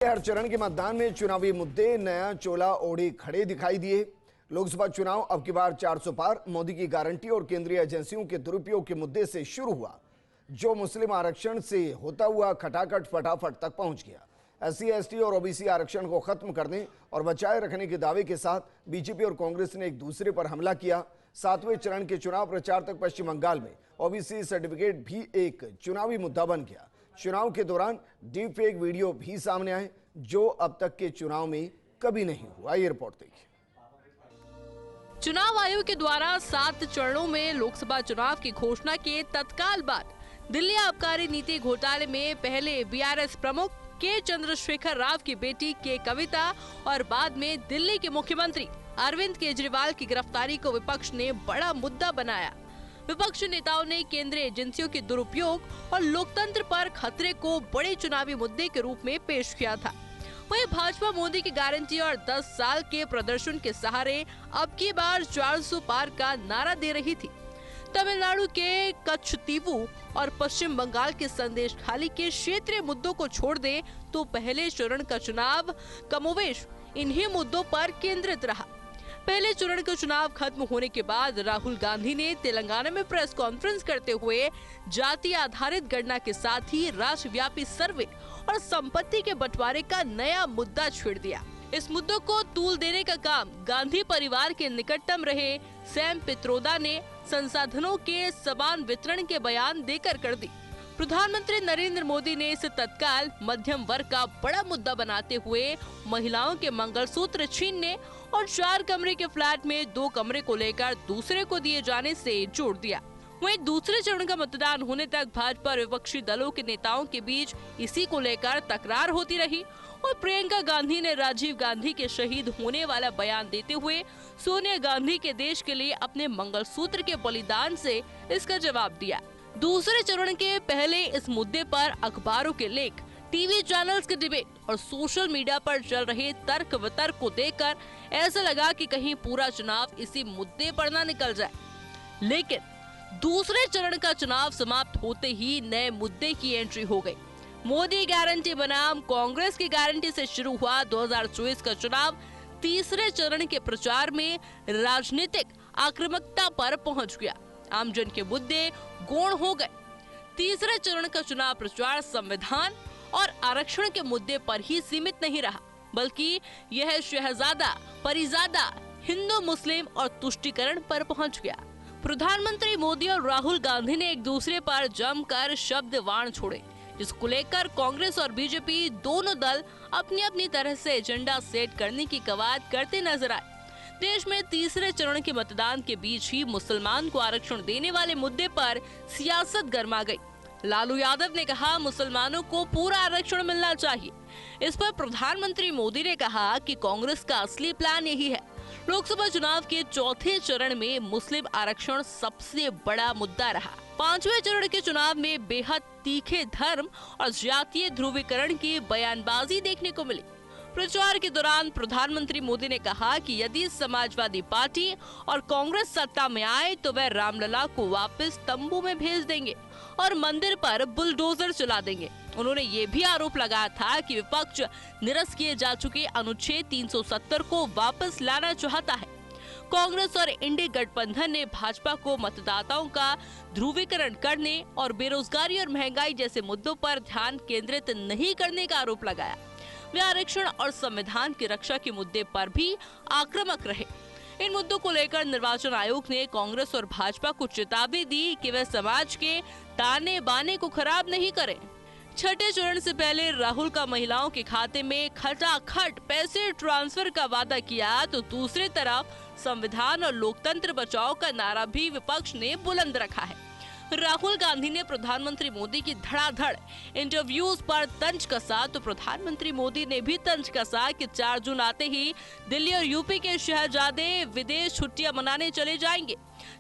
हर चरण के मतदान में चुनावी मुद्दे नया चोला ओढ़े खड़े दिखाई दिए। लोकसभा चुनाव अब की बार 400 पार, मोदी की गारंटी और केंद्रीय एजेंसियों के दुरुपयोग के मुद्दे से शुरू हुआ, जो मुस्लिम आरक्षण से होता हुआ खटाखट फटाफट तक पहुंच गया। एससी एसटी और ओबीसी आरक्षण को खत्म करने और बचाए रखने के दावे के साथ बीजेपी और कांग्रेस ने एक दूसरे पर हमला किया। 7वें चरण के चुनाव प्रचार तक पश्चिम बंगाल में ओबीसी सर्टिफिकेट भी एक चुनावी मुद्दा बन गया। चुनाव के दौरान डीप फेक वीडियो भी सामने आए, जो अब तक के चुनाव में कभी नहीं हुआ। ये रिपोर्ट देखिए। चुनाव आयोग के द्वारा 7 चरणों में लोकसभा चुनाव की घोषणा के तत्काल बाद दिल्ली आबकारी नीति घोटाले में पहले बीआरएस प्रमुख के चंद्रशेखर राव की बेटी के कविता और बाद में दिल्ली के मुख्यमंत्री अरविंद केजरीवाल की गिरफ्तारी को विपक्ष ने बड़ा मुद्दा बनाया। विपक्षी नेताओं ने केंद्रीय एजेंसियों के दुरुपयोग और लोकतंत्र पर खतरे को बड़े चुनावी मुद्दे के रूप में पेश किया था। वहीं भाजपा मोदी की गारंटी और 10 साल के प्रदर्शन के सहारे अब की बार 400 पार का नारा दे रही थी। तमिलनाडु के कच्छतीवु और पश्चिम बंगाल के संदेश खाली के क्षेत्रीय मुद्दों को छोड़ दे तो पहले चरण का चुनाव कमोवेश इन्हीं मुद्दों पर केंद्रित रहा। पहले चरण का चुनाव खत्म होने के बाद राहुल गांधी ने तेलंगाना में प्रेस कॉन्फ्रेंस करते हुए जाति आधारित गणना के साथ ही राष्ट्रव्यापी सर्वे और संपत्ति के बंटवारे का नया मुद्दा छेड़ दिया। इस मुद्दे को तूल देने का काम गांधी परिवार के निकटतम रहे सैम पित्रोदा ने संसाधनों के समान वितरण के बयान देकर कर दी। प्रधानमंत्री नरेंद्र मोदी ने इसे तत्काल मध्यम वर्ग का बड़ा मुद्दा बनाते हुए महिलाओं के मंगलसूत्र छीनने और 4 कमरे के फ्लैट में 2 कमरे को लेकर दूसरे को दिए जाने से जोड़ दिया। वहीं दूसरे चरण का मतदान होने तक भाजपा और विपक्षी दलों के नेताओं के बीच इसी को लेकर तकरार होती रही और प्रियंका गांधी ने राजीव गांधी के शहीद होने वाला बयान देते हुए सोनिया गांधी के देश के लिए अपने मंगलसूत्र के बलिदान से इसका जवाब दिया। दूसरे चरण के पहले इस मुद्दे पर अखबारों के लेख, टीवी चैनल्स के डिबेट और सोशल मीडिया पर चल रहे तर्क वितर्क को देखकर ऐसा लगा कि कहीं पूरा चुनाव इसी मुद्दे पर न निकल जाए। लेकिन दूसरे चरण का चुनाव समाप्त होते ही नए मुद्दे की एंट्री हो गई। मोदी गारंटी बनाम कांग्रेस की गारंटी से शुरू हुआ 2024 का चुनाव तीसरे चरण के प्रचार में राजनीतिक आक्रामकता पर पहुंच गया। आमजन के मुद्दे गौण हो गए। तीसरे चरण का चुनाव प्रचार संविधान और आरक्षण के मुद्दे पर ही सीमित नहीं रहा, बल्कि यह शहजादा, परिजादा, हिंदू मुस्लिम और तुष्टीकरण पर पहुंच गया। प्रधानमंत्री मोदी और राहुल गांधी ने एक दूसरे पर जमकर शब्द वाण छोड़े, जिसको लेकर कांग्रेस और बीजेपी दोनों दल अपनी अपनी तरह से एजेंडा सेट करने की कवायद करते नजर आए। देश में तीसरे चरण के मतदान के बीच ही मुसलमान को आरक्षण देने वाले मुद्दे पर सियासत गर्मा गई। लालू यादव ने कहा मुसलमानों को पूरा आरक्षण मिलना चाहिए। इस पर प्रधानमंत्री मोदी ने कहा कि कांग्रेस का असली प्लान यही है। लोकसभा चुनाव के चौथे चरण में मुस्लिम आरक्षण सबसे बड़ा मुद्दा रहा। 5वें चरण के चुनाव में बेहद तीखे धर्म और जातीय ध्रुवीकरण की बयानबाजी देखने को मिली। प्रचार के दौरान प्रधानमंत्री मोदी ने कहा कि यदि समाजवादी पार्टी और कांग्रेस सत्ता में आए तो वह रामलला को वापस तंबू में भेज देंगे और मंदिर पर बुलडोजर चला देंगे। उन्होंने ये भी आरोप लगाया था कि विपक्ष निरस्त किए जा चुके अनुच्छेद 370 को वापस लाना चाहता है। कांग्रेस और इंडी गठबंधन ने भाजपा को मतदाताओं का ध्रुवीकरण करने और बेरोजगारी और महंगाई जैसे मुद्दों पर ध्यान केंद्रित नहीं करने का आरोप लगाया। वे आरक्षण और संविधान की रक्षा के मुद्दे पर भी आक्रामक रहे। इन मुद्दों को लेकर निर्वाचन आयोग ने कांग्रेस और भाजपा को चेतावनी दी कि वे समाज के ताने बाने को खराब नहीं करें। छठे चरण से पहले राहुल का महिलाओं के खाते में खटाखट पैसे ट्रांसफर का वादा किया, तो दूसरी तरफ संविधान और लोकतंत्र बचाओ का नारा भी विपक्ष ने बुलंद रखा है। राहुल गांधी ने प्रधानमंत्री मोदी की धड़ाधड़ इंटरव्यूज पर तंज कसा, तो प्रधानमंत्री मोदी ने भी तंज कसा कि 4 जून आते ही दिल्ली और यूपी के शहजादे विदेश छुट्टियां मनाने चले जाएंगे।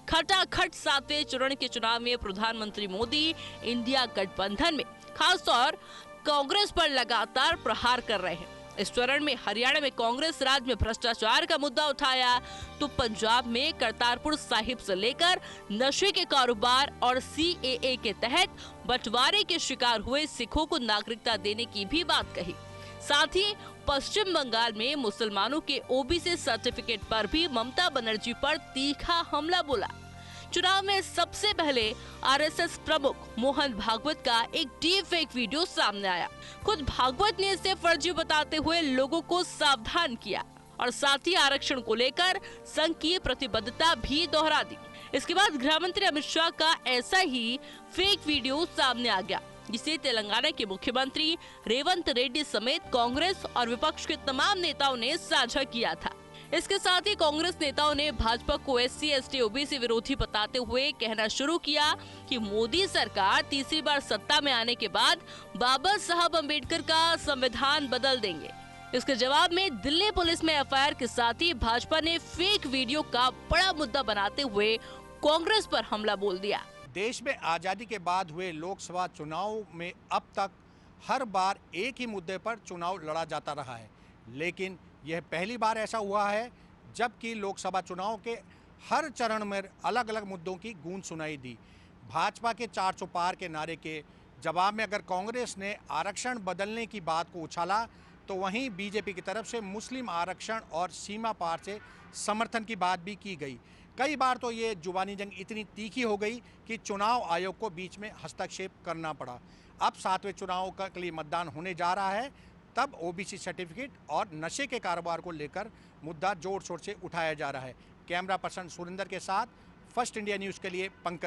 खटाखट 7वें चरण के चुनाव में प्रधानमंत्री मोदी इंडिया गठबंधन में खासतौर कांग्रेस पर लगातार प्रहार कर रहे हैं। इस चरण में हरियाणा में कांग्रेस राज्य में भ्रष्टाचार का मुद्दा उठाया, तो पंजाब में करतारपुर साहिब से लेकर नशे के कारोबार और सीएए के तहत बंटवारे के शिकार हुए सिखों को नागरिकता देने की भी बात कही। साथ ही पश्चिम बंगाल में मुसलमानों के ओबीसी सर्टिफिकेट पर भी ममता बनर्जी पर तीखा हमला बोला। चुनाव में सबसे पहले आरएसएस प्रमुख मोहन भागवत का एक डीप फेक वीडियो सामने आया। खुद भागवत ने इसे फर्जी बताते हुए लोगों को सावधान किया और साथ ही आरक्षण को लेकर संघ की प्रतिबद्धता भी दोहरा दी। इसके बाद गृह मंत्री अमित शाह का ऐसा ही फेक वीडियो सामने आ गया, जिसे तेलंगाना के मुख्यमंत्री रेवंत रेड्डी समेत कांग्रेस और विपक्ष के तमाम नेताओं ने साझा किया था। इसके साथ ही कांग्रेस नेताओं ने भाजपा को SC ST OBC विरोधी बताते हुए कहना शुरू किया कि मोदी सरकार तीसरी बार सत्ता में आने के बाद बाबा साहब अम्बेडकर का संविधान बदल देंगे। इसके जवाब में दिल्ली पुलिस में FIR के साथ ही भाजपा ने फेक वीडियो का बड़ा मुद्दा बनाते हुए कांग्रेस पर हमला बोल दिया। देश में आज़ादी के बाद हुए लोकसभा चुनाव में अब तक हर बार एक ही मुद्दे पर चुनाव लड़ा जाता रहा है, लेकिन यह पहली बार ऐसा हुआ है जबकि लोकसभा चुनाव के हर चरण में अलग अलग मुद्दों की गूंज सुनाई दी। भाजपा के 400 पार के नारे के जवाब में अगर कांग्रेस ने आरक्षण बदलने की बात को उछाला, तो वहीं बीजेपी की तरफ से मुस्लिम आरक्षण और सीमा पार से समर्थन की बात भी की गई। कई बार तो ये जुबानी जंग इतनी तीखी हो गई कि चुनाव आयोग को बीच में हस्तक्षेप करना पड़ा। अब 7वें चुनाव के लिए मतदान होने जा रहा है, तब OBC सर्टिफिकेट और नशे के कारोबार को लेकर मुद्दा जोर शोर से उठाया जा रहा है। कैमरा पर्सन सुरेंद्र के साथ फर्स्ट इंडिया न्यूज़ के लिए पंकज।